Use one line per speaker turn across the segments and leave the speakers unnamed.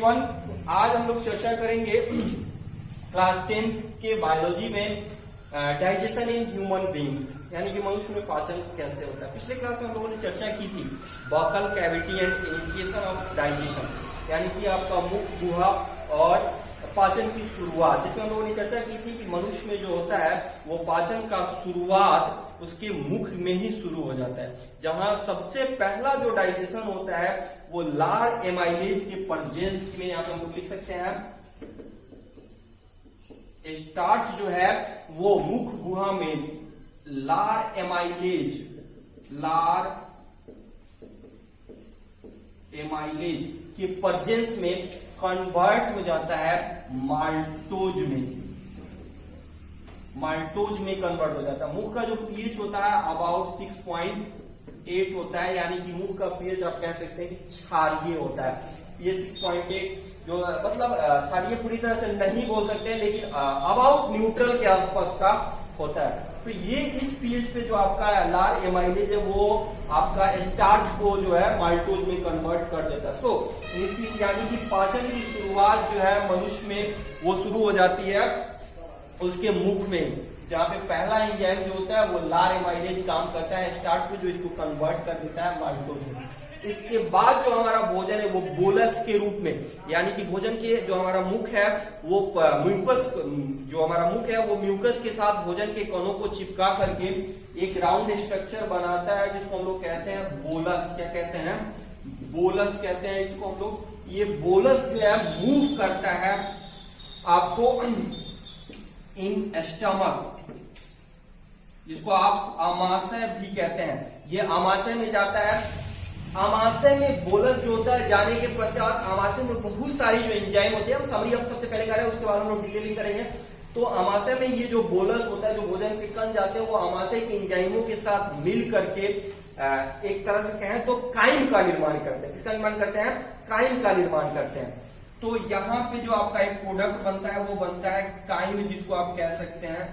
Everyone, आज हम लोग चर्चा करेंगे क्लास 10 के बायोलॉजी में डाइजेशन इन ह्यूमन बींग्स, यानी कि मनुष्य में पाचन कैसे होता है। पिछले क्लास में हम लोगों ने चर्चा की थी buccal cavity and initiation of digestion, यानी कि आपका मुख, गुहा और पाचन की शुरुआत, जिसमें हम लोगों ने चर्चा की थी कि मनुष्य में जो होता है वो पाचन का शुरुआत उसके मुख में ही शुरू हो जाता है। जहां सबसे पहला जो डाइजेशन होता है वो लार एमाइलेज के प्रेजेंस में, यहां पे हम लोग लिख सकते हैं स्टार्च जो है वो मुख गुहा में लार एमाइलेज के प्रेजेंस में कन्वर्ट हो जाता है माल्टोज में कन्वर्ट हो जाता है। मुख का जो पीएच होता है अबाउट 6.8 होता है, यानी कि मुख का पीएच आप कह सकते हैं कि क्षारीय होता है। पीएच 6.8 जो मतलब क्षारीय पूरी तरह से नहीं बोल सकते हैं, लेकिन अबाउट न्यूट्रल के आसपास का होता है। तो ये इस पीएच पे जो आपका लार एमाइलेज है वो आपका स्टार्च को जो है माल्टोज में कन्वर्ट कर देता है। यानी कि पाचन की शुरुआत जो है मनुष्य में वो शुरू हो जाती है उसके मुख में, जहां पे पहला एंजाइम जो होता है वो लार एमाइलेज काम करता है स्टार्च पे, जो इसको कन्वर्ट कर देता है माल्टोज में। इसके बाद जो हमारा भोजन है वो बोलस के रूप में, यानी कि भोजन के जो हमारा मुख है वो म्यूकस, जो हमारा मुख है वो म्यूकस के साथ भोजन के कणों को चिपका करके एक राउंड स्ट्रक्चर बनाता है, जिसको हम लोग कहते हैं बोलस। क्या कहते हैं? बोलस कहते हैं इसको हम लोग। ये बोलस जो है मूव करता है आपको इन स्टमक, जिसको आप आमाशय भी कहते हैं। ये आमाशय में जाता है। आमाशय में बोलस जो होता है जाने के पश्चात आमाशय में बहुत सारी जो एंजाइम होती है, हम समरी अब सबसे पहले कर रहे हैं, उसके बाद हम लोग डिटेलिंग करेंगे। तो आमाशय में ये जो बोलस होता है, जो भोजन के कण जाते हैं, वो आमाशय के एंजाइमों के साथ मिल करके एक तरह से कहें तो काइम का निर्माण करते हैं। किसका निर्माण करते हैं? काइम का निर्माण करते हैं। तो यहाँ पे जो आपका एक प्रोडक्ट बनता है वो बनता है काइम, जिसको आप कह सकते हैं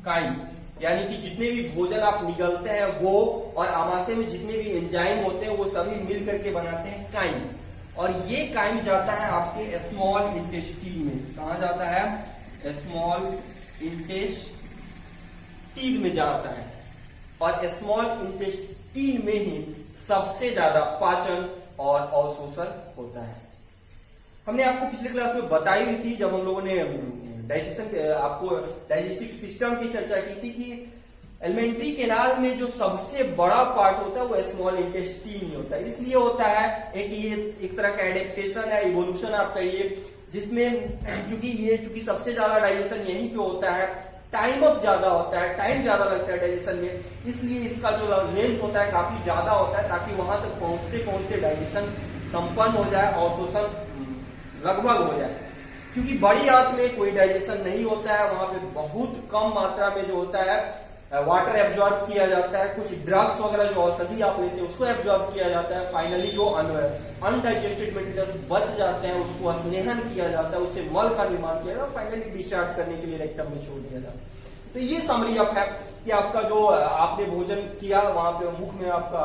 काइम, यानी कि जितने भी भोजन आप निगलते हैं वो और आमाशय में जितने भी एंजाइम होते हैं वो सभी मिल करके बनाते हैं काइम। और ये काइम जाता है आपके स्मॉल इंटेस्टाइन में। कहा जाता है? स्मॉल इंटेस्टाइन में जाता है, और स्मॉल इंटेस्टाइन में ही सबसे ज्यादा पाचन और अवशोषण होता है। हमने आपको पिछले क्लास में बताई हुई थी, जब हम लोगों ने डाइजेशन आपको डाइजेस्टिव सिस्टम की चर्चा की थी, कि एलिमेंट्री कैनाल में जो सबसे बड़ा पार्ट होता है वो स्मॉल इंटेस्टाइन ही होता है। इसलिए होता है ये एक तरह का एडेप्टेशन है, इवोल्यूशन आप कहिए, जिसमें चूंकि सबसे ज्यादा डाइजेशन यहीं पे होता है, टाइम अप ज्यादा होता है, टाइम ज्यादा लगता है डाइजेशन में, इसलिए इसका जो लेंथ होता है काफी ज्यादा होता है, ताकि वहां तक पहुंचते डाइजेशन संपन्न हो जाए और शोषण लगभग हो जाए। क्योंकि बड़ी आंत में कोई डाइजेशन नहीं होता है, वहां पे बहुत कम मात्रा में जो होता है वाटर एब्जॉर्ब किया जाता है, कुछ ड्रग्स वगैरह जो औषधि आप लेते हैं उसको एब्जॉर्ब किया जाता है। फाइनली जो अनडाइजेस्टेड मटेरियल्स बच जाते हैं उसको स्नेहन किया जाता है, उससे मल का निर्माण किया जाता है, फाइनली डिस्चार्ज करने के लिए रेक्टम में छोड़ दिया जाता है। तो ये समरी अप है कि आपका जो आपने भोजन किया वहां पे मुख में आपका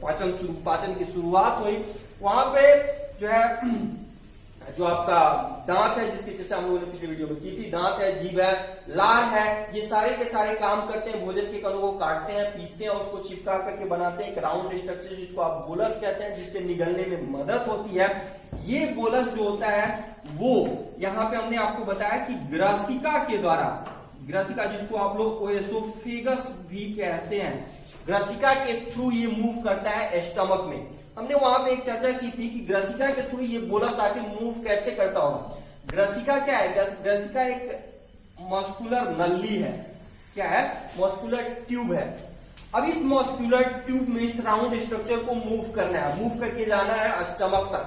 पाचन की शुरुआत हुई, वहां पे जो है जो आपका दांत है, जिसकी चर्चा हम लोगों ने पिछले वीडियो में की थी, दांत है, जीभ है, लार है, ये सारे के सारे काम करते हैं, भोजन के कणों को काटते हैं, पीसते हैं, उसको चिपका करके बनाते हैं एक राउंड स्ट्रक्चर, जिसको आप बोलस कहते हैं, जिससे निगलने में मदद होती है। ये बोलस जो होता है वो यहाँ पे हमने आपको बताया कि ग्रासिका के द्वारा, ग्रासिका जिसको आप लोग ओएसोफेगस भी कहते हैं, ग्रासिका के थ्रू ये मूव करता है स्टमक में। हमने वहां पे एक चर्चा की थी कि ग्रासिका के थ्रू ये बोलस आके मूव कैसे करता होगा। ग्रासिका क्या है? ग्रासिका एक मस्कुलर नली है। क्या है? मस्कुलर ट्यूब है। अब इस मस्कुलर ट्यूब में इस राउंड स्ट्रक्चर को मूव करना है, मूव करके जाना है स्टमक तक।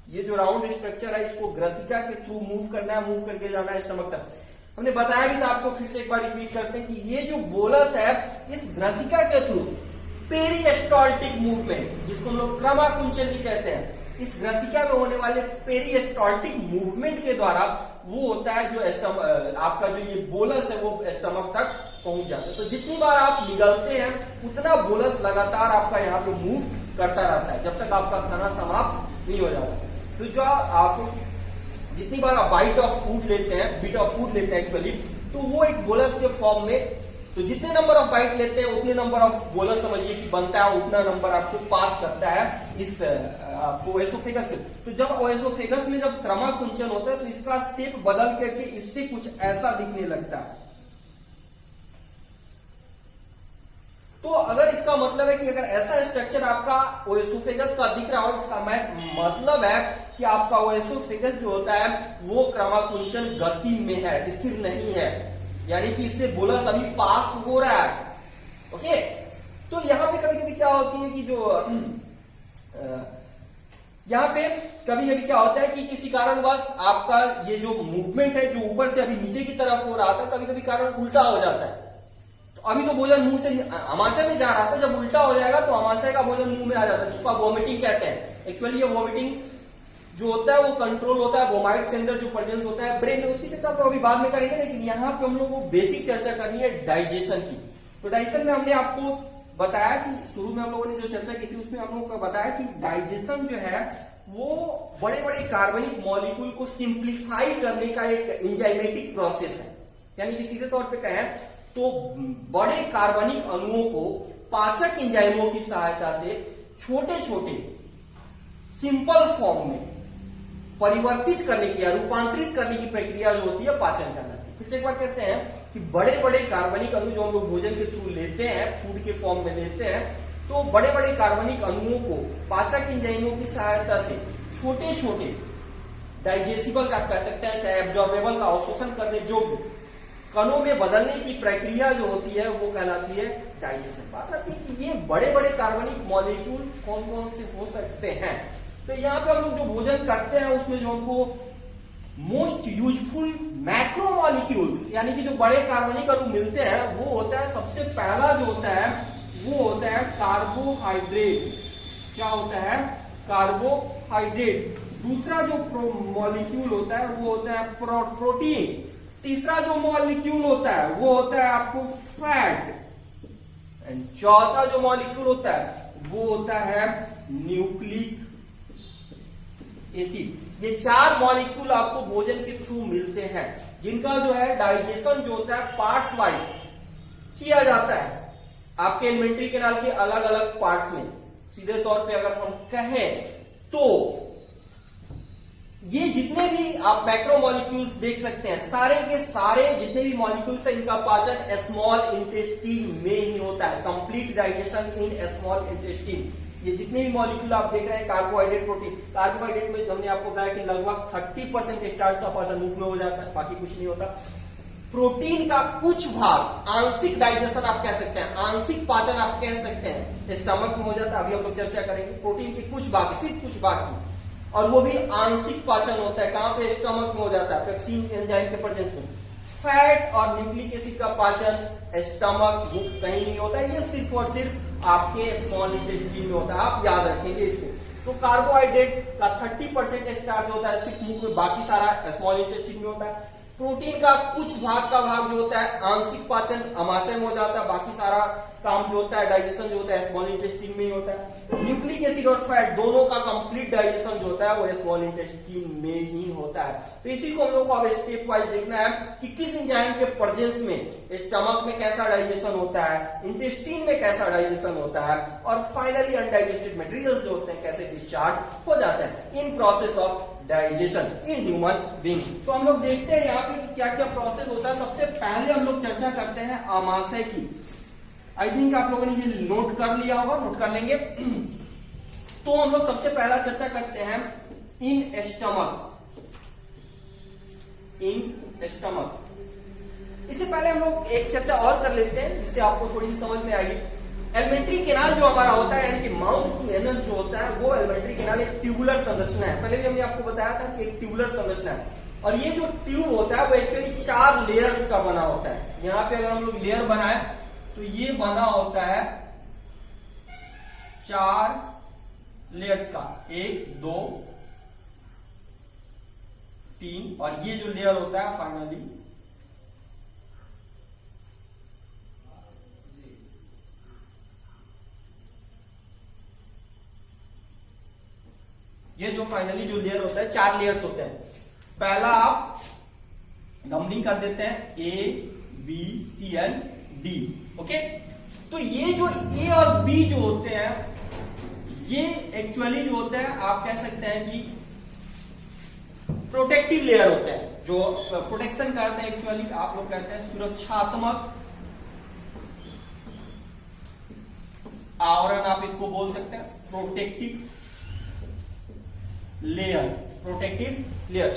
ये जो राउंड स्ट्रक्चर है इसको ग्रासिका के थ्रू मूव करना है, मूव करके जाना है स्टमक तक। हमने बताया भी था, आपको फिर से एक बार रिपीट करते हैं कि ये जो बोलस है इस ग्रासिका के थ्रू पेरिस्टाल्टिक मूवमेंट, जिसको हम लोग क्रमाकुंचन भी कहते हैं, इस ग्रासिका में होने वाले पेरिस्टाल्टिक मूवमेंट के द्वारा वो होता है जो आपका जो ये बोलस है वो स्टमक तक पहुंच जाता है। तो जितनी बार आप निगलते हैं उतना बोलस लगातार आपका यहाँ पे मूव करता रहता है जब तक आपका खाना समाप्त नहीं हो जाता। तो जो आप जितनी बार आप बाइट ऑफ फूड लेते हैं, बीट ऑफ फूड लेते हैं एक्चुअली, तो वो एक बोलस के फॉर्म में, तो जितने नंबर ऑफ बाइट लेते हैं उतने नंबर ऑफ बोलस समझिए कि बनता है, उतना नंबर आपको पास करता है इस आपको ओएसोफेगस के। तो जब ओएसोफेगस में जब क्रमाकुंचन होता है तो इसका शेप बदल करके इससे कुछ ऐसा दिखने लगता है। तो अगर इसका मतलब है कि अगर ऐसा स्ट्रक्चर आपका ओएसोफेगस का दिख रहा हो, इसका मतलब है कि आपका ओएसोफेगस जो होता है वो क्रमाकुंचन गति में है, स्थिर नहीं है, यानी कि इससे बोलस अभी पास हो रहा है। ओके, तो यहां पे कभी कभी क्या होती है कि जो यहां पे कभी कभी क्या होता है कि किसी कारणवश आपका ये जो मूवमेंट है जो ऊपर से अभी नीचे की तरफ हो रहा था, कभी कभी कारण उल्टा हो जाता है। तो अभी तो भोजन मुंह से अमाशय में जा रहा था, जब उल्टा हो जाएगा तो अमाशय का भोजन मुंह में आ जाता है, जिसको आप वोमिटिंग कहते हैं। एक्चुअली ये वोमिटिंग जो होता है वो कंट्रोल होता है वोमाइट्स के अंदर जो प्रेजेंस होता है ब्रेन में, उसकी चर्चा तो अभी बाद में करेंगे, लेकिन यहाँ पे हम लोग को बेसिक चर्चा करनी है डाइजेशन की। तो डाइजेशन में हमने आपको बताया कि शुरू में हम लोगों ने जो चर्चा की थी उसमें हम लोगों को बताया कि डाइजेशन जो है वो बड़े बड़े कार्बनिक मॉलिक्यूल को सिंप्लीफाई करने का एक एंजाइमेटिक प्रोसेस है। यानी कि सीधे तौर पे कहें तो बड़े कार्बनिक अणुओं को पाचक एंजाइमों की सहायता से छोटे छोटे सिंपल फॉर्म में परिवर्तित करने की या रूपांतरित करने की प्रक्रिया जो होती है पाचन कहलाती है। फिर से एक बार कहते हैं कि बड़े बड़े कार्बनिक अणु जो हम लोग भोजन के थ्रू लेते हैं, फूड के फॉर्म में लेते हैं, तो बड़े बड़े कार्बनिक अणुओं को पाचक एंजाइमों की सहायता से छोटे छोटे डाइजेसिबल आप कह सकते हैं, चाहे एब्जॉर्बेबल का अवशोषण करने योग्य कणों में बदलने की प्रक्रिया जो होती है वो कहलाती है डाइजेशन। बात आती है कि ये बड़े बड़े कार्बनिक मॉलिक्यूल कौन कौन से हो सकते हैं। तो यहाँ पे हम लोग जो भोजन करते हैं उसमें जो हमको मोस्ट यूजफुल मैक्रोमॉलिक्यूल्स यानी कि जो बड़े कार्बनिक अणु मिलते हैं वो होता है, सबसे पहला जो होता है वो होता है कार्बोहाइड्रेट। क्या होता है? कार्बोहाइड्रेट। दूसरा जो मॉलिक्यूल होता है वो होता है प्रोटीन। तीसरा जो मॉलिक्यूल होता है वो होता है आपको फैट। एंड चौथा जो मॉलिक्यूल होता है वो होता है न्यूक्लिक एसिड। ये चार मॉलिक्यूल आपको भोजन के थ्रू मिलते हैं, जिनका जो है डाइजेशन जो होता है पार्ट्स वाइज किया जाता है आपके एलिमेंट्री कैनाल के अलग अलग पार्ट्स में। सीधे तौर पे अगर हम कहें तो ये जितने भी आप मैक्रोमॉलिक्यूल्स देख सकते हैं, सारे के सारे जितने भी मॉलिक्यूल्स हैं इनका पाचन स्मॉल इंटेस्टीन में ही होता है। Complete digestion in small intestine. ये जितने भी मॉलिक्यूल आप देख रहे हैं कार्बोहाइड्रेट, प्रोटीन, कार्बोहाइड्रेट में हमने आपको बताया कि लगभग 30% स्टार्च का पाचन मुख में हो जाता है, बाकी कुछ नहीं होता। प्रोटीन का कुछ भाग आंशिक डाइजेशन आप कह सकते हैं, आंशिक पाचन आप कह सकते हैं, स्टमक में हो जाता है। अभी हम लोग चर्चा करेंगे प्रोटीन के कुछ भाग, सिर्फ कुछ भाग की, और वो भी आंशिक पाचन होता है। कहां पे? स्टमक में हो जाता है, पेप्सिन एंजाइम के प्रेजेंस में। फैट और न्यूक्लिक एसिड का पाचन स्टमक, मुख कहीं नहीं होता है, ये सिर्फ और सिर्फ आपके स्मॉल इंटेस्टाइन में होता है। आप याद रखेंगे इसको। तो कार्बोहाइड्रेट का 30% स्टार्च होता है सिर्फ मुख में, बाकी सारा स्मॉल इंटेस्टाइन में होता है। प्रोटीन का कुछ भाग का भाग जो होता है आंशिक पाचन अमाशय में हो जाता है, बाकी सारा काम जो होता है डाइजेशन जो होता है स्मॉल इंटेस्टाइन में ही होता है। न्यूक्लिक एसिड और फैट दोनों का कंप्लीट डाइजेशन जो होता है वो स्मॉल इंटेस्टाइन में ही होता है। तो इसी को हम लोग को अब स्टेप वाइज देखना है कि किस एंजाइम के प्रेजेंस में स्टमक में कैसा डाइजेशन होता है, इंटेस्टाइन में कैसा डाइजेशन होता है, और फाइनली अनडाइजेस्टेड मटेरियल्स जो होते हैं कैसे डिस्चार्ज हो जाते हैं in process of digestion in human being. तो हम लोग देखते हैं यहाँ पे कि क्या क्या प्रोसेस होता है। सबसे पहले हम लोग चर्चा करते हैं आमाशय की। आई थिंक आप लोगों ने ये नोट कर लिया होगा, नोट कर लेंगे। तो हम लोग सबसे पहला चर्चा करते हैं इन स्टमक। इन स्टमक इससे पहले हम लोग एक चर्चा और कर लेते हैं जिससे आपको थोड़ी सी समझ में आएगी। एलिमेंट्री कैनाल जो हमारा होता है यानी कि माउथ टू एनस जो होता है वो एलिमेंट्री कैनाल एक ट्यूबुलर संरचना है। पहले भी हमने आपको बताया था कि एक ट्यूबुलर संरचना है, और ये जो ट्यूब होता है वो एक्चुअली 4 लेयर्स का बना होता है। यहाँ पे अगर हम लोग लेयर बनाए तो ये बना होता है 4 लेयर्स का, 1 2 3, और ये जो लेयर होता है फाइनली ये जो फाइनली जो लेयर होता है 4 लेयर्स होते हैं। पहला आप नंबरिंग कर देते हैं ABCD, ओके। तो ये जो A और B जो होते हैं ये एक्चुअली जो होते हैं आप कह सकते हैं कि प्रोटेक्टिव लेयर होते हैं, जो प्रोटेक्शन करते हैं, एक्चुअली आप लोग कहते हैं सुरक्षात्मक आवरण, आप इसको बोल सकते हैं प्रोटेक्टिव लेयर। प्रोटेक्टिव लेयर,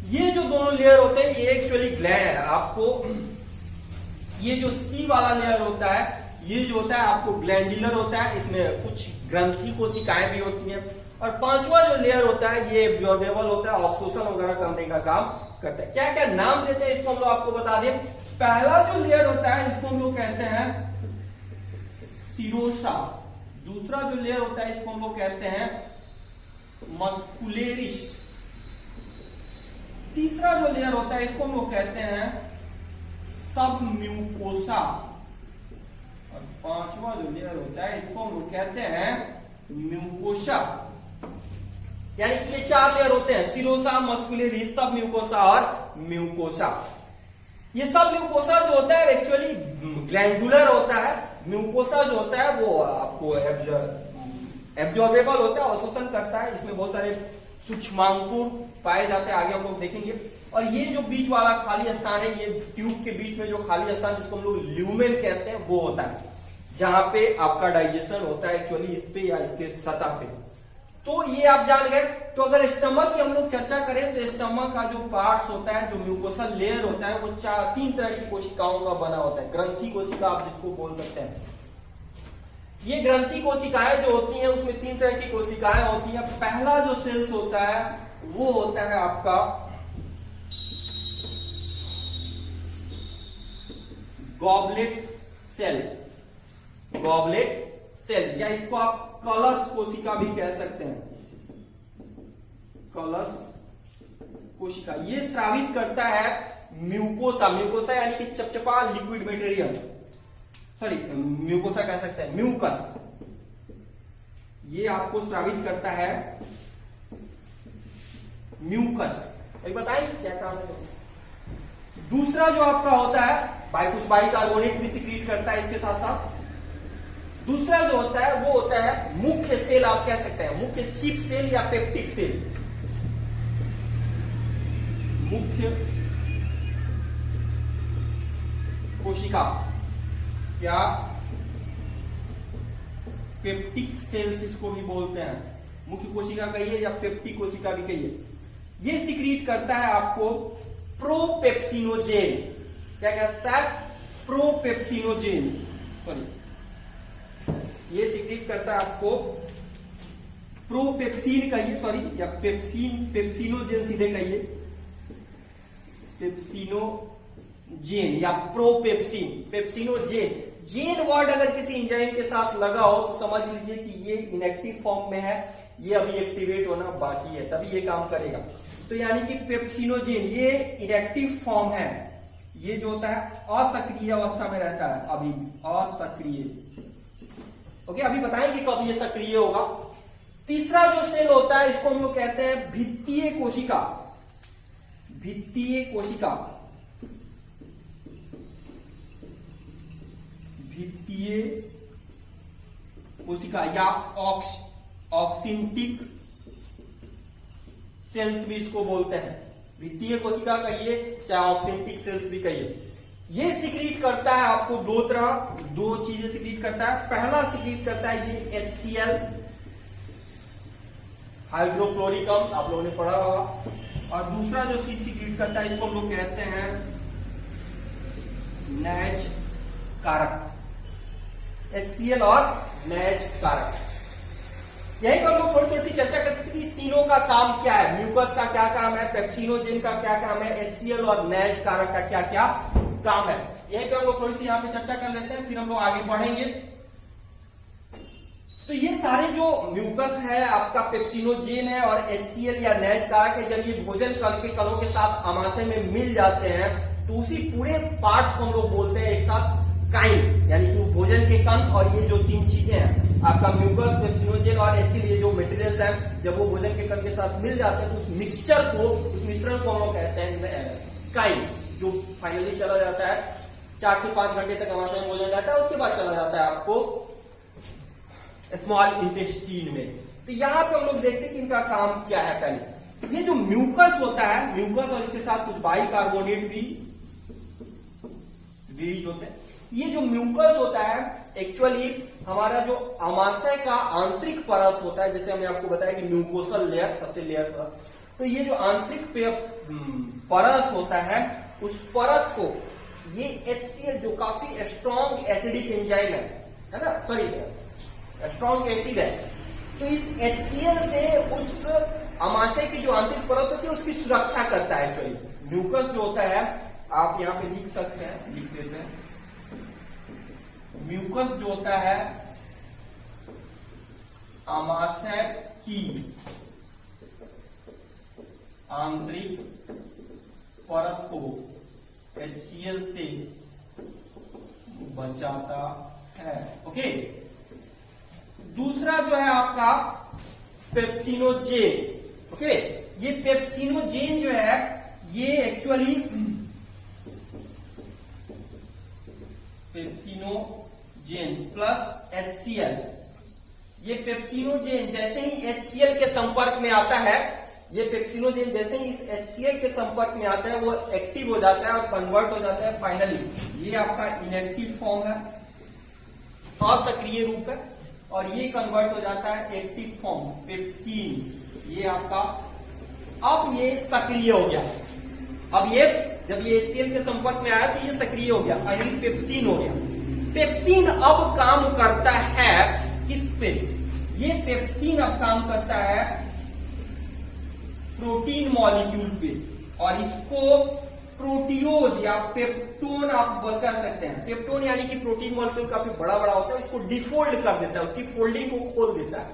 ये जो दोनों लेयर होते हैं ये एक्चुअली ग्लैंड है। आपको ये जो सी वाला लेयर होता है ये जो होता है आपको ग्लैंडुलर होता है, इसमें कुछ ग्रंथि कोशिकाएं भी होती हैं। और पांचवा जो लेयर होता है ये एब्जॉर्बेबल होता है, ऑब्जॉर्प्शन वगैरह करने का काम करता है। क्या क्या नाम देते हैं इसको हम लोग आपको बता दें। पहला जो लेयर होता है इसको हम लोग कहते हैं सीरोसा। दूसरा जो लेयर होता है इसको हम लोग कहते हैं मस्कुलेरिस। तीसरा जो लेयर होता है इसको हम लोग कहते हैं सबम्यूकोसा। और पांचवा जो लेयर होता है इसको हम लोग कहते हैं म्यूकोसा। यानी कि ये 4 लेयर होते हैं, सीरोसा, मस्कुलेरिस, सबम्यूकोसा और म्यूकोसा। ये सब म्यूकोसा जो होता है एक्चुअली ग्लैंडुलर होता है। म्यूकोसा जो होता है वो आपको एब्जॉर्बेबल होता है, अवशोषण करता है। इसमें बहुत सारे सूक्ष्मांकुर पाए जाते हैं, आगे हम लोग देखेंगे। और ये जो बीच वाला खाली स्थान है, ये ट्यूब के बीच में जो खाली स्थान जिसको हम लोग ल्यूमेन कहते हैं वो होता है, जहां पे आपका डाइजेशन होता है एक्चुअली इस पे या इसके सतह पे। तो ये आप जान गए। तो अगर स्टमक की हम लोग चर्चा करें तो स्टमक का जो पार्ट्स होता है, जो म्यूकोसल लेयर होता है वो 3 तरह की कोशिकाओं का बना होता है। ग्रंथि कोशिका आप जिसको बोल सकते हैं। ये ग्रंथि कोशिकाएं जो होती हैं उसमें 3 तरह की कोशिकाएं होती हैं। पहला जो सेल्स होता है वो होता है आपका गॉबलेट सेल। गॉबलेट सेल या इसको आप कलश कोशिका भी कह सकते हैं। कलश कोशिका ये स्रावित करता है म्यूकोसा। म्यूकोसा यानी कि चपचपा लिक्विड मटेरियल, सॉरी म्यूकोसा कह सकते हैं, म्यूकस। ये आपको स्रावित करता है म्यूकस। बताएंगे क्या काम है। दूसरा जो आपका होता है कुछ बाइकार्बोनेट भी सिक्रीट करता है इसके साथ साथ। दूसरा जो होता है वो होता है मुख्य सेल, आप कह सकते हैं मुख्य चीफ सेल या पेप्टिक सेल। मुख्य कोशिका या पेप्टिक सेल्स इसको भी बोलते हैं। मुख्य कोशिका कहिए या पेप्टिक कोशिका भी कहिए। ये सिक्रीट करता है आपको प्रोपेप्सिनोजेन। क्या कहता है? प्रोपेप्सिनोजेन। सॉरी, ये सिक्रीट करता है आपको प्रोपेप्सिन कहिए, सॉरी, या पेप्सिनोजेन सीधे कहिए, पेप्सिनोजेन या प्रोपेप्सिन, पेप्सिनोजेन। जेन वर्ड अगर किसी एंजाइम के साथ लगा हो तो समझ लीजिए कि ये इनएक्टिव फॉर्म में है, ये अभी एक्टिवेट होना बाकी है, तभी ये काम करेगा। तो यानी कि पेप्सिनोजेन ये इनएक्टिव फॉर्म है। ये जो होता है असक्रिय अवस्था में रहता है, अभी असक्रिय। ओके, अभी बताएंगे कब ये सक्रिय होगा। तीसरा जो सेल होता है इसको हम लोग कहते हैं भित्तीय कोशिका। भित्तीय कोशिका, भित्तीय कोशिका या ऑक्सिंटिक सेल्स भी इसको बोलते हैं। भित्तीय कोशिका कहिए चाहे ऑक्सिंटिक सेल्स भी कहिए। ये सिक्रीट करता है आपको दो चीजें सिक्रीट करता है। पहला सिक्रीट करता है ये HCl, हाइड्रोक्लोरिकम, आप लोगों ने पढ़ा होगा। और दूसरा जो चीज सिक्रीट करता है इसको हम लोग कहते हैं नैच कारक। HCl और नैच कारक। यही पर हम लोग थोड़ी सी चर्चा करते थे कि तीनों का काम क्या है। म्यूकस का क्या काम है, पेप्सिनोजेन का क्या काम है, HCl और नैच कारक का क्या क्या काम है। यहीं पे हम लोग थोड़ी सी यहाँ पे चर्चा कर लेते हैं, फिर हम लोग आगे बढ़ेंगे। तो ये सारे जो म्यूकस है आपका, पेप्सिनोजेन है और HCl या नैच कारक है, जब ये भोजन कल के कलों के साथ आमाशय में मिल जाते हैं तो उसी पूरे पार्ट्स को हम लोग बोलते हैं एक साथ काइम यानी कि भोजन के कण और ये जो तीन चीजें हैं आपका म्यूकस, पेप्सिनोजेन और एसिड, ये जो मटेरियल्स हैं जब वो भोजन के कण के साथ मिल जाते हैं तो उस मिक्सचर को, उस मिश्रण को हम लोग कहते हैं काइम, जो फाइनली चला जाता है 4 से 5 घंटे तक हमारे में भोजन रहता है, उसके बाद चला जाता है आपको स्मॉल इंटेस्टीन में। तो यहाँ पे हम लोग देखते हैं कि इनका काम क्या है। पहले ये जो म्यूकस होता है, म्यूकस और इसके साथ कुछ बाइकार्बोनेट भी रिलीज होते हैं। ये जो म्यूकस होता है एक्चुअली हमारा जो आमाशय का आंतरिक परत होता है, जैसे हमने आपको बताया कि म्यूकोसल लेयर सबसे लेयर था, तो ये जो आंतरिक परत होता है उस परत को ये HCl जो काफी स्ट्रॉन्ग एसिडिक एंजाइम है ना, सॉरी स्ट्रॉन्ग एसिड है, तो इस HCl से उस आमाशय की जो आंतरिक परत होती है उसकी सुरक्षा करता है। एक्चुअली म्यूकस जो होता है आप यहाँ पे लिख सकते हैं, लिख देते हैं, म्यूकस जो होता है आमाशय की आंतरिक परत को HCl से बचाता है। ओके, दूसरा जो है आपका पेप्सिनोजेन। ओके, ये पेप्सिनोजेन जो है ये एक्चुअली पेप्सिनोजेन प्लस HCl, ये पेप्सिनोजेन जैसे ही HCl के संपर्क में आता है, ये पेप्सिनोजेन जैसे ही इस HCl के संपर्क में आता है वो एक्टिव हो जाता है और कन्वर्ट हो जाता है फाइनली। ये आपका इनएक्टिव फॉर्म है, असक्रिय रूप है, और ये कन्वर्ट हो जाता है एक्टिव फॉर्म पेप्सिन। ये आपका अब ये सक्रिय हो गया। अब ये जब ये HCl के संपर्क में आया तो ये सक्रिय हो गया, फाइनली पेप्सिन हो गया। पेप्सिन अब काम करता है किस पे? ये पेप्सिन अब काम करता है प्रोटीन मॉलिक्यूल पे, और इसको प्रोटियोज या पेप्टोन आप कह सकते हैं। पेप्टोन यानी कि प्रोटीन मॉलिक्यूल काफी बड़ा बड़ा होता है, इसको डिफोल्ड कर देता है, उसकी फोल्डिंग को खोल देता है।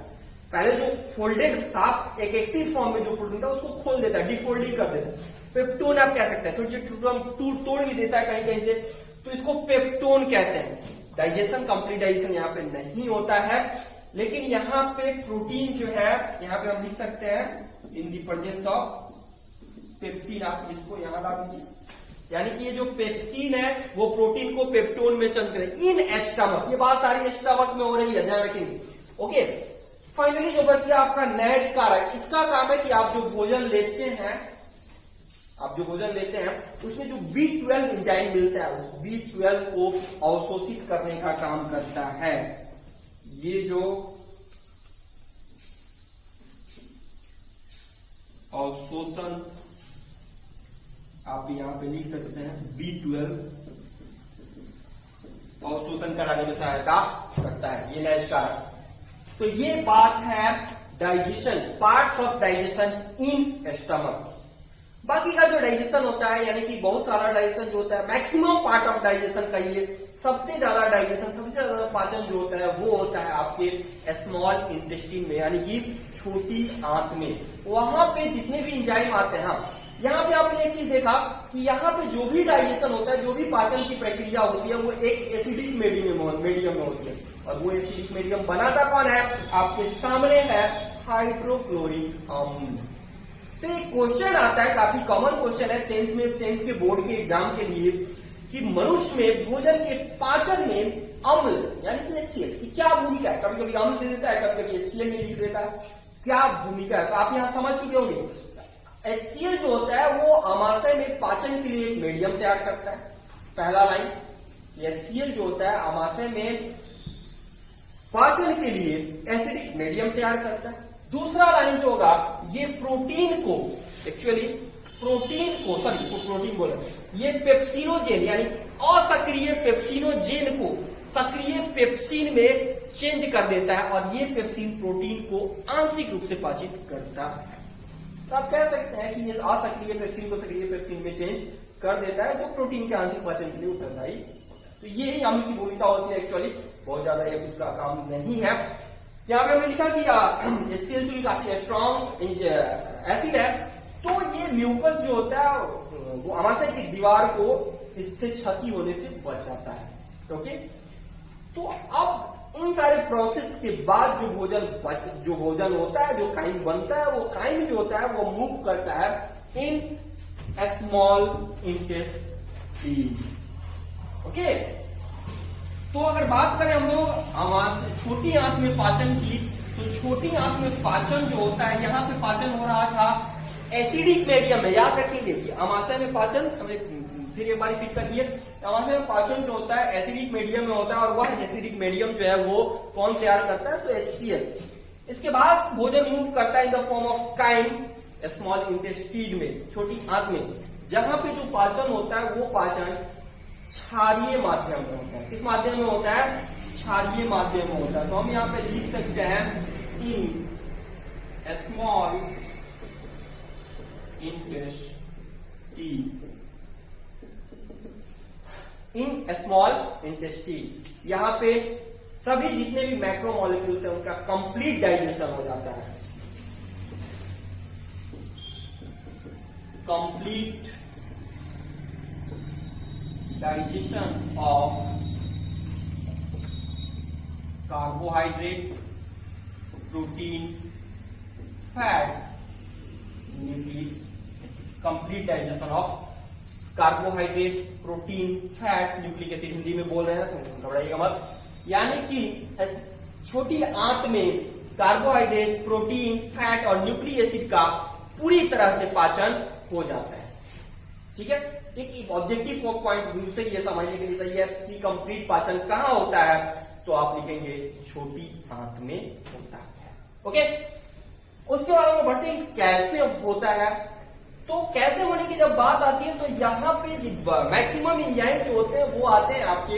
पहले जो फोल्डेड था एक एक्टिव फॉर्म में जो प्रोटीन था उसको खोल देता है, डिफोल्डिंग कर देता है। पेप्टोन आप कह सकते हैं, तो तोड़ भी देता है कहीं कहीं से, तो इसको पेप्टोन कहते हैं। डाइजेशन, कंप्लीट डाइजेशन यहाँ पे नहीं होता है, लेकिन यहाँ पे प्रोटीन जो है यहाँ पे हम लिख सकते हैं इन दी प्रेजेंस ऑफ पेप्सिन, आप इसको यहाँ ला दीजिए। यानी कि ये जो पेप्सिन है वो प्रोटीन को पेप्टोन में चेंज करे इन एस्टमक। ये बात सारी एस्टमक में हो रही है, ध्यान रखेंगे। ओके, फाइनली जो बच गया आपका नैज कारक, इसका काम है कि आप जो भोजन लेते हैं, उसमें जो B12 एंजाइम मिलता है उस B12 को अवशोषित करने का काम करता है। ये जो अवशोषण आप यहाँ पे लिख सकते हैं, B12 अवशोषण कराने में सहायता करता है, ये नैज कारक। तो ये बात है digestion, parts of digestion in stomach. बाकी का जो डाइजेशन होता है यानी कि बहुत सारा डाइजेशन जो होता है, मैक्सिमम पार्ट ऑफ डाइजेशन कहिए, सबसे ज्यादा डाइजेशन, सबसे ज्यादा पाचन जो होता है वो होता है आपके स्मॉल इंटेस्टाइन में, यानी कि छोटी आंत में। वहां पे जितने भी एंजाइम आते हैं, यहाँ पे आपने एक चीज देखा कि यहाँ पे जो भी डाइजेशन होता है, जो भी पाचन की प्रक्रिया होती है, वो एक एसिडिक मीडियम में होती है। और वो एसिडिक मीडियम बनाता कौन है? आपके सामने है हाइड्रोक्लोरिक अम्ल। तो एक क्वेश्चन आता है, काफी कॉमन क्वेश्चन है 10th के बोर्ड के एग्जाम के लिए, कि मनुष्य में भोजन के पाचन में अम्ल यानी कि HCl की क्या भूमिका है? कभी कभी अम्ल दे देता है, कभी कभी HCl नहीं लिख देता है, क्या भूमिका है? तो आप यहाँ समझ चुके होंगे। HCl जो होता है वो आमाशय में पाचन के लिए एक मीडियम तैयार करता है, पहला लाइन। HCl जो होता है आमाशय में पाचन के लिए एसिडिक मीडियम तैयार करता है। दूसरा लाइन जो होगा, ये प्रोटीन को ये पेप्सिनोजेन यानी असक्रिय पेप्सिनोजेन को सक्रिय पेप्सिन में चेंज कर देता है, और ये पेप्सिन प्रोटीन को आंशिक रूप से पाचित करता है। तो आप कह सकते हैं कि ये असक्रिय पेप्सिन को सक्रिय पेप्सिन में चेंज कर देता है, जो प्रोटीन के आंशिक पाचन के लिए उत्तरदायी। तो ये ही अम्ल की भूमिका होती है। एक्चुअली बहुत ज्यादा ये उसका काम नहीं है। यहाँ पे हमने लिखा कि HCl काफी स्ट्रॉन्ग एसिड है, तो ये म्यूकस जो होता है वो आमाशय की दीवार को इससे क्षति होने से बचाता है। ओके, तो अब इन सारे प्रोसेस के बाद जो भोजन होता है, जो काइम बनता है, वो काइम जो होता है वो मूव करता है इन स्मॉल इंटेस्टाइन। ओके, तो अगर बात करें हम लोग छोटी आंत में पाचन की, तो छोटी आंत में पाचन जो होता है, यहाँ पे पाचन हो रहा था एसिडिक मीडियम में। याद रखेंगे कि अमाशय में पाचन, हमने फिर एक बार रिपीट कर दिए, अमाशय में पाचन जो होता है एसिडिक मीडियम में होता है, और वह एसिडिक मीडियम जो है वो कौन तैयार करता है, तो HCl। इसके बाद भोजन मूव करता है in the form of chyme small intestine में, छोटी आंत में, जहां पे जो पाचन होता है वो पाचन क्षारीय माध्यम में होता है। किस माध्यम में होता है, क्षारीय माध्यम में होता है। तो हम यहाँ पे लिख सकते हैं in small intestine, in small intestine. यहाँ पे सभी जितने भी मैक्रोमोलिक्यूल्स हैं उनका कंप्लीट डाइजेशन हो जाता है, complete digestion of carbohydrate, protein, fat, nucleic, complete digestion of carbohydrate, protein, fat, nucleic acid. Hindi में बोल रहे हैं, घबराइएगा मत। यानी कि छोटी आंत में कार्बोहाइड्रेट, प्रोटीन, फैट और न्यूक्लिक एसिड का पूरी तरह से पाचन हो जाता है। ठीक है, एक ऑब्जेक्टिव पॉइंट व्यू से ये समझने के लिए सही है कि कंप्लीट पाचन कहां होता है, तो आप लिखेंगे छोटी आंत में होता है। ओके, उसके बाद हम बढ़ते हैं कैसे होता है। तो कैसे होने की जब बात आती है, तो यहाँ पे मैक्सिमम एंजाइम जो होते हैं वो आते हैं आपके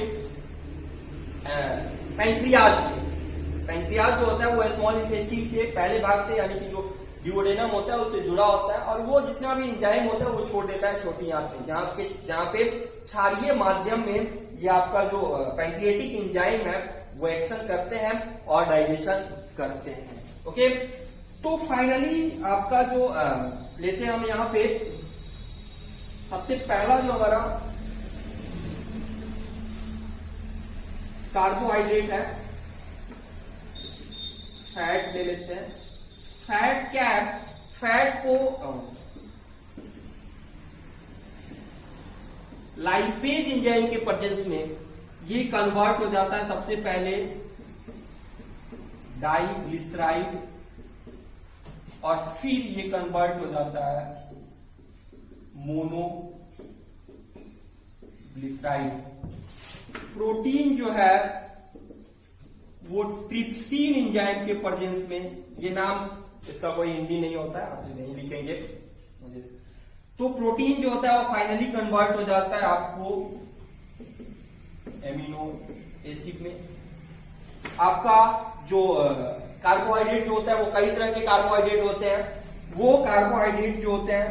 पैंक्रियाज से। पैंक्रियाज जो होता है वो स्मॉल इंटेस्टाइन के पहले भाग से, यानी कि जो ड्यूओडेनम होता है उससे जुड़ा होता है, और वो जितना भी एंजाइम होता है वो छोड़ देता है छोटी आंत में, जहाँ पे क्षारीय माध्यम में ये आपका जो पैंक्रियाटिक एंजाइम है वो एक्शन करते हैं और डाइजेशन करते हैं। ओके, तो फाइनली आपका जो लेते हैं हम यहाँ पे सबसे पहला जो हमारा कार्बोहाइड्रेट है, फैट ले लेते हैं। फैट क्या है, फैट को लाइपेज एंजाइम के प्रेजेंस में ये कन्वर्ट हो जाता है सबसे पहले डाइग्लिसराइड, और फिर ये कन्वर्ट हो जाता है मोनोग्लिसराइड। प्रोटीन जो है वो ट्रिप्सिन एंजाइम के प्रेजेंस में, ये नाम इसका कोई हिंदी नहीं होता है, आप नहीं लिखेंगे। तो प्रोटीन जो होता है वो फाइनली कन्वर्ट हो जाता है आपको एमिनो एसिड में। आपका जो कार्बोहाइड्रेट जो होता है वो कई तरह के कार्बोहाइड्रेट होते हैं, वो कार्बोहाइड्रेट जो होते हैं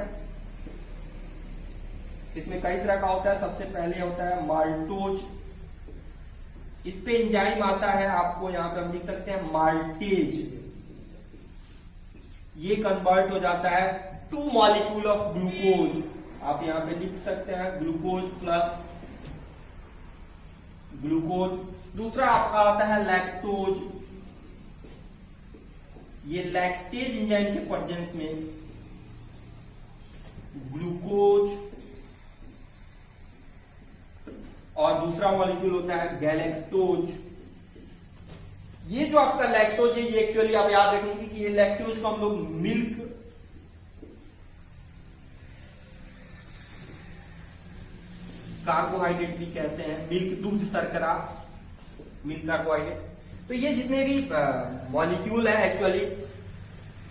इसमें कई तरह का होता है। सबसे पहले होता है माल्टोज, इस पे एंजाइम आता है आपको यहाँ पे हम लिख सकते हैं माल्टेज, ये कन्वर्ट हो जाता है टू मॉलिक्यूल ऑफ ग्लूकोज। आप यहाँ पे लिख सकते हैं ग्लूकोज प्लस ग्लूकोज। दूसरा आपका आता है लैक्टोज, ये लैक्टेज एंजाइम के प्रेजेंस में ग्लूकोज, और दूसरा मॉलिक्यूल होता है गैलेक्टोज। ये जो आपका लैक्टोज है, ये एक्चुअली आप याद रखेंगे कि ये लैक्टोज को हम लोग मिल्क कार्बोहाइड्रेट भी कहते हैं, मिल्क दूध शर्करा, मिल्क कार्बोहाइड्रेट। तो ये जितने भी मॉलिक्यूल है एक्चुअली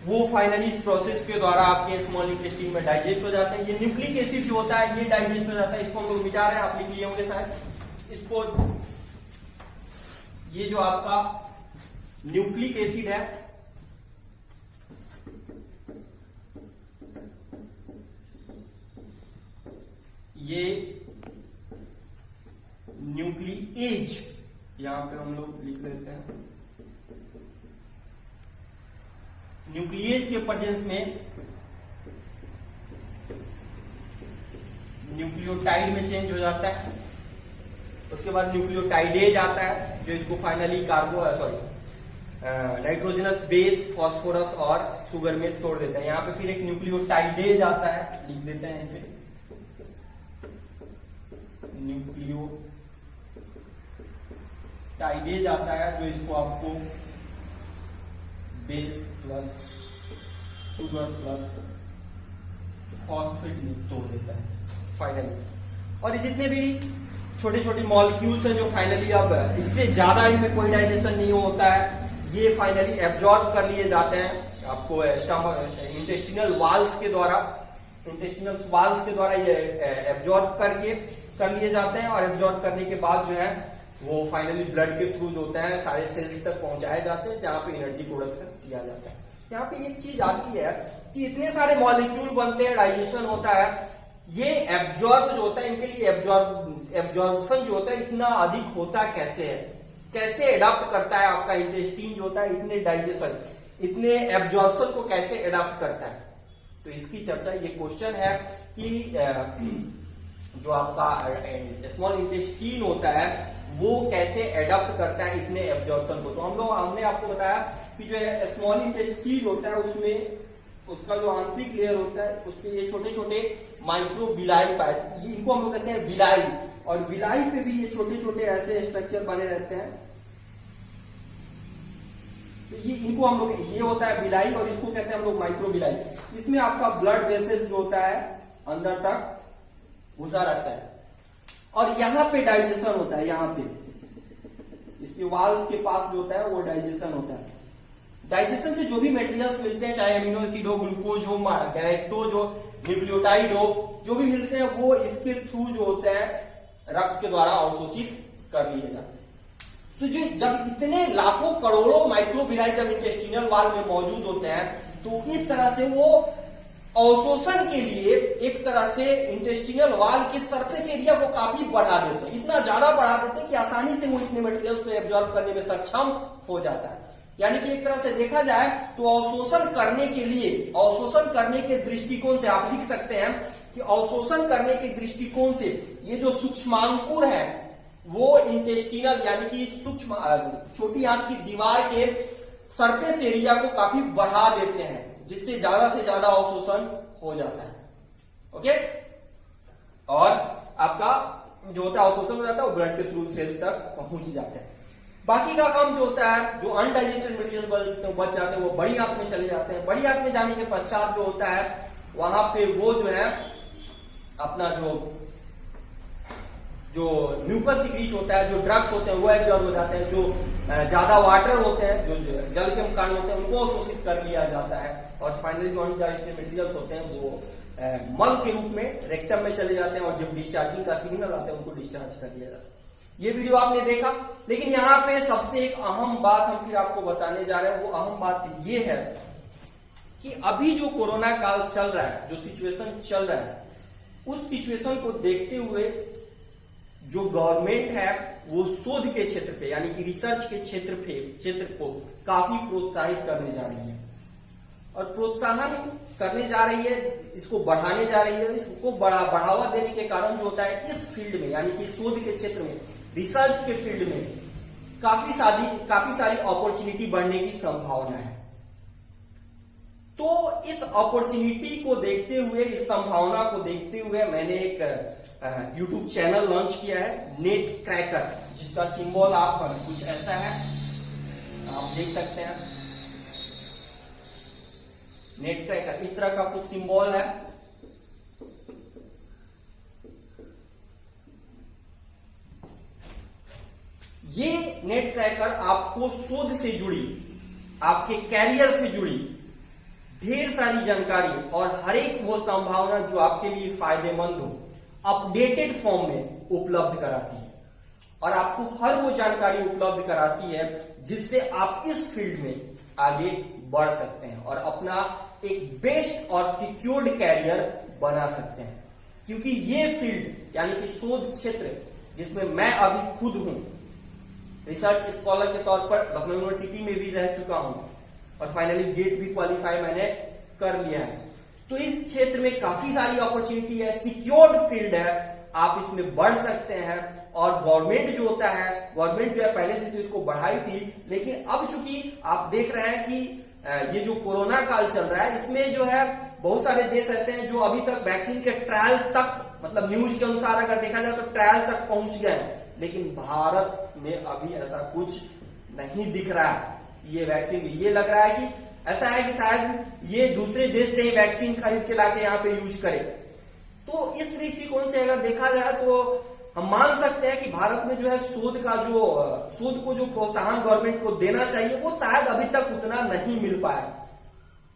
वो फाइनली इस प्रोसेस के द्वारा आपके स्मॉल इंटेस्टाइन में डाइजेस्ट हो जाते हैं। ये न्यूक्लिक एसिड जो होता है ये डाइजेस्ट हो जाता है, इसको हम लोग मिटा रहे हैं, आप लिख लिए होंगे शायद इसको। ये जो आपका न्यूक्लिक एसिड है ये न्यूक्लिएज, यहां पे हम लोग लिख लेते हैं न्यूक्लिएज के प्रेजेंस में न्यूक्लियोटाइड में चेंज हो जाता है। उसके बाद न्यूक्लियोटाइडेज आता है जो इसको फाइनली नाइट्रोजनस बेस, फास्फोरस और शुगर में तोड़ देता है। यहाँ पे फिर एक न्यूक्लियोटाइडेज आता है, लिख देते हैं यहाँ पे न्यूक्लियोटाइडेज आता है जो इसको आपको base plus sugar plus phosphate में तोड़ देता है फाइनली। और जितने भी छोटे छोटे मॉलिक्यूल्स हैं जो फाइनली अब इससे ज्यादा इनमें कोई डाइजेशन नहीं होता है, ये फाइनली एब्जॉर्ब कर लिए जाते हैं आपको इंटेस्टिनल वाल्स के द्वारा ये एब्जॉर्ब कर लिए जाते हैं। और एब्जॉर्ब करने के बाद जो है वो फाइनली ब्लड के थ्रू जो होता है सारे सेल्स तक पहुंचाए जाते हैं जहां पे एनर्जी प्रोडक्शन किया जाता है। यहाँ पे एक चीज आती है कि इतने सारे मॉलिक्यूल बनते हैं, डाइजेशन होता है, ये एब्जॉर्ब जो होता है इनके लिए एब्जॉर्प्शन जो होता है इतना अधिक होता कैसे है, कैसे एडाप्ट करता है आपका इंटेस्टीन जो होता है इतने डाइजेशन, इतने एब्जॉर्प्शन को कैसे एडाप्ट करता है। तो इसकी चर्चा, ये क्वेश्चन है कि जो आपका स्मॉल इंटेस्टीन होता है वो कैसे एडाप्ट करता है इतने एब्जॉर्प्शन को। तो हमने आपको बताया कि जो स्मॉल इंटेस्टीन होता है उसमें उसका जो आंतरिक लेयर होता है उसपे ये छोटे छोटे माइक्रोविलाई पाए, इनको हम लोग कहते हैं विलाई, और विलाई पे भी ये छोटे छोटे ऐसे स्ट्रक्चर बने रहते हैं। तो ये इनको हम लोग, ये होता है विलाई और इसको कहते हैं हम लोग माइक्रोविलाई। इसमें आपका ब्लड वेसल जो होता है अंदर तक घुसा रहता है और यहाँ पे डाइजेशन होता है, यहाँ पे इसके वाल्व के पास जो होता है वो डाइजेशन होता है। डाइजेशन से जो भी मटेरियल्स मिलते हैं, चाहे अमीनो एसिड हो, ग्लूकोज हो, गैलेक्टोज हो, न्यूक्लियोटाइड हो, जो भी मिलते हैं वो इसके थ्रू जो होते हैं रक्त के द्वारा अवशोषित कर लिए जाते हैं। तो जो जब इतने लाखों करोड़ों माइक्रोविलाई जब इंटेस्टिनल वाल में मौजूद होते हैं तो इस तरह से वो अवशोषण के लिए एक तरह से इंटेस्टिनल वाल के सरफेस एरिया को काफी बढ़ा देते हैं, इतना ज्यादा बढ़ा देते हैं कि आसानी से वो इतने मटेरियल्स को एब्जॉर्ब करने में सक्षम हो जाता है। यानी कि एक तरह से देखा जाए तो अवशोषण करने के लिए, अवशोषण करने के दृष्टिकोण से आप लिख सकते हैं कि अवशोषण करने के दृष्टिकोण से ये जो सूक्ष्मांकुर है वो इंटेस्टिनल यानी कि सूक्ष्म छोटी आंत की दीवार के सरफेस एरिया को काफी बढ़ा देते हैं जिससे ज्यादा से ज्यादा अवशोषण हो जाता है। ओके, और आपका जो होता है अवशोषण हो जाता है वो ब्लड के थ्रू सेल्स तक पहुंच जाते हैं। बाकी का काम जो होता है, जो अनडाइजेस्टेड मटेरियल बच जाते हैं वो बड़ी आंत में चले जाते हैं। बड़ी आंत में जाने के पश्चात जो होता है वहां पे वो जो है अपना जो म्यूकस सिक्रीट होता है, जो ड्रग्स होते हैं वो एब्जॉर्ब हो जाते हैं, जो ज्यादा वाटर होते हैं, जो जल के कण होते हैं उनको अवशोषित कर लिया जाता है। और फाइनली जो अनडाइजेस्टेड मटेरियल्स होते हैं वो मल के रूप में रेक्टम में चले जाते हैं और जब डिस्चार्जिंग का सिग्नल आता है उनको डिस्चार्ज कर दिया जाता है। ये वीडियो आपने देखा, लेकिन यहाँ पे सबसे एक अहम बात हम फिर आपको बताने जा रहे हैं। वो अहम बात ये है कि अभी जो कोरोना काल चल रहा है, जो सिचुएशन चल रहा है, उस सिचुएशन को देखते हुए जो गवर्नमेंट है वो शोध के क्षेत्र पे यानी कि रिसर्च के क्षेत्र को काफी प्रोत्साहित करने जा रही है और प्रोत्साहन करने जा रही है, इसको बढ़ाने जा रही है। इसको बढ़ावा देने के कारण जो होता है इस फील्ड में यानी कि शोध के क्षेत्र में, रिसर्च के फील्ड में काफी सारी अपॉर्चुनिटी बढ़ने की संभावना है। तो इस अपॉर्चुनिटी को देखते हुए, इस संभावना को देखते हुए मैंने एक YouTube चैनल लॉन्च किया है, नेट क्रैकर, जिसका सिंबल आप कुछ ऐसा है, आप देख सकते हैं। नेट क्रैकर इस तरह का कुछ सिंबल है। ये नेट क्रैकर आपको शोध से जुड़ी, आपके कैरियर से जुड़ी ढेर सारी जानकारी और हर एक वो संभावना जो आपके लिए फायदेमंद हो, अपडेटेड फॉर्म में उपलब्ध कराती है और आपको हर वो जानकारी उपलब्ध कराती है जिससे आप इस फील्ड में आगे बढ़ सकते हैं और अपना एक बेस्ट और सिक्योर्ड कैरियर बना सकते हैं। क्योंकि ये फील्ड यानी कि शोध क्षेत्र जिसमें मैं अभी खुद हूं, रिसर्च स्कॉलर के तौर पर लखनऊ यूनिवर्सिटी में भी रह चुका हूं और फाइनली गेट भी क्वालिफाई मैंने कर लिया है। तो इस क्षेत्र में काफी सारी अपॉर्चुनिटी है, सिक्योर्ड फील्ड है, आप इसमें बढ़ सकते हैं और गवर्नमेंट जो होता है, गवर्नमेंट जो है पहले से तो इसको बढ़ाई थी, लेकिन अब चूंकि आप देख रहे हैं कि ये जो कोरोना काल चल रहा है, इसमें जो है बहुत सारे देश ऐसे हैं जो अभी तक वैक्सीन के ट्रायल तक, मतलब न्यूज के अनुसार अगर देखा जाए तो ट्रायल तक पहुंच गए हैं, लेकिन भारत में अभी ऐसा कुछ नहीं दिख रहा है। ये वैक्सीन, ये लग रहा है कि ऐसा है कि शायद ये दूसरे देश से वैक्सीन खरीद के लाके यहाँ पे यूज करे। तो इस दृष्टिकोण से अगर देखा जाए तो हम मान सकते हैं कि भारत में जो है शोध को जो प्रोत्साहन गवर्नमेंट को देना चाहिए वो शायद अभी तक उतना नहीं मिल पाया।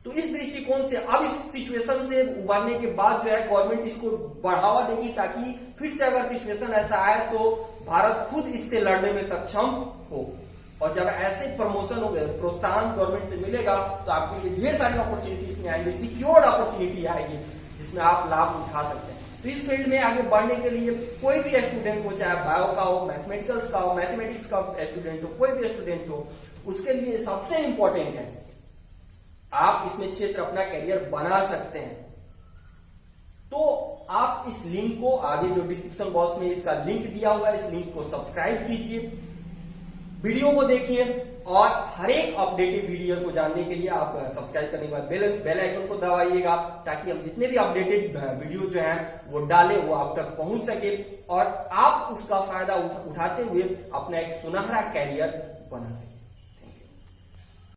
तो इस दृष्टिकोण से अब इस सिचुएशन से उबारने के बाद जो है गवर्नमेंट इसको बढ़ावा देगी, ताकि फिर से अगर सिचुएशन ऐसा आए तो भारत खुद इससे लड़ने में सक्षम हो। और जब ऐसे प्रमोशन हो गए, प्रोत्साहन गवर्नमेंट से मिलेगा तो आपके लिए ढेर सारी अपॉर्चुनिटीज में आएंगे, सिक्योर्ड अपॉर्चुनिटी आएगी जिसमें आप लाभ उठा सकते हैं। तो इस फील्ड में आगे बढ़ने के लिए कोई भी स्टूडेंट हो, चाहे बायो का हो, मैथमेटिकल्स का हो, मैथमेटिक्स का स्टूडेंट हो, कोई भी स्टूडेंट हो, उसके लिए सबसे इंपॉर्टेंट है आप इसमें क्षेत्र अपना करियर बना सकते हैं। तो आप इस लिंक को, आगे जो डिस्क्रिप्शन बॉक्स में इसका लिंक दिया हुआ है, इस लिंक को सब्सक्राइब कीजिए, वीडियो को देखिए और हर एक अपडेटेड वीडियो को जानने के लिए आप सब्सक्राइब करने के बाद बेल आइकन को दबाइएगा, ताकि हम जितने भी अपडेटेड वीडियो जो हैं वो डालें वो आप तक पहुंच सके और आप उसका फायदा उठाते हुए अपना एक सुनहरा कैरियर बना सके।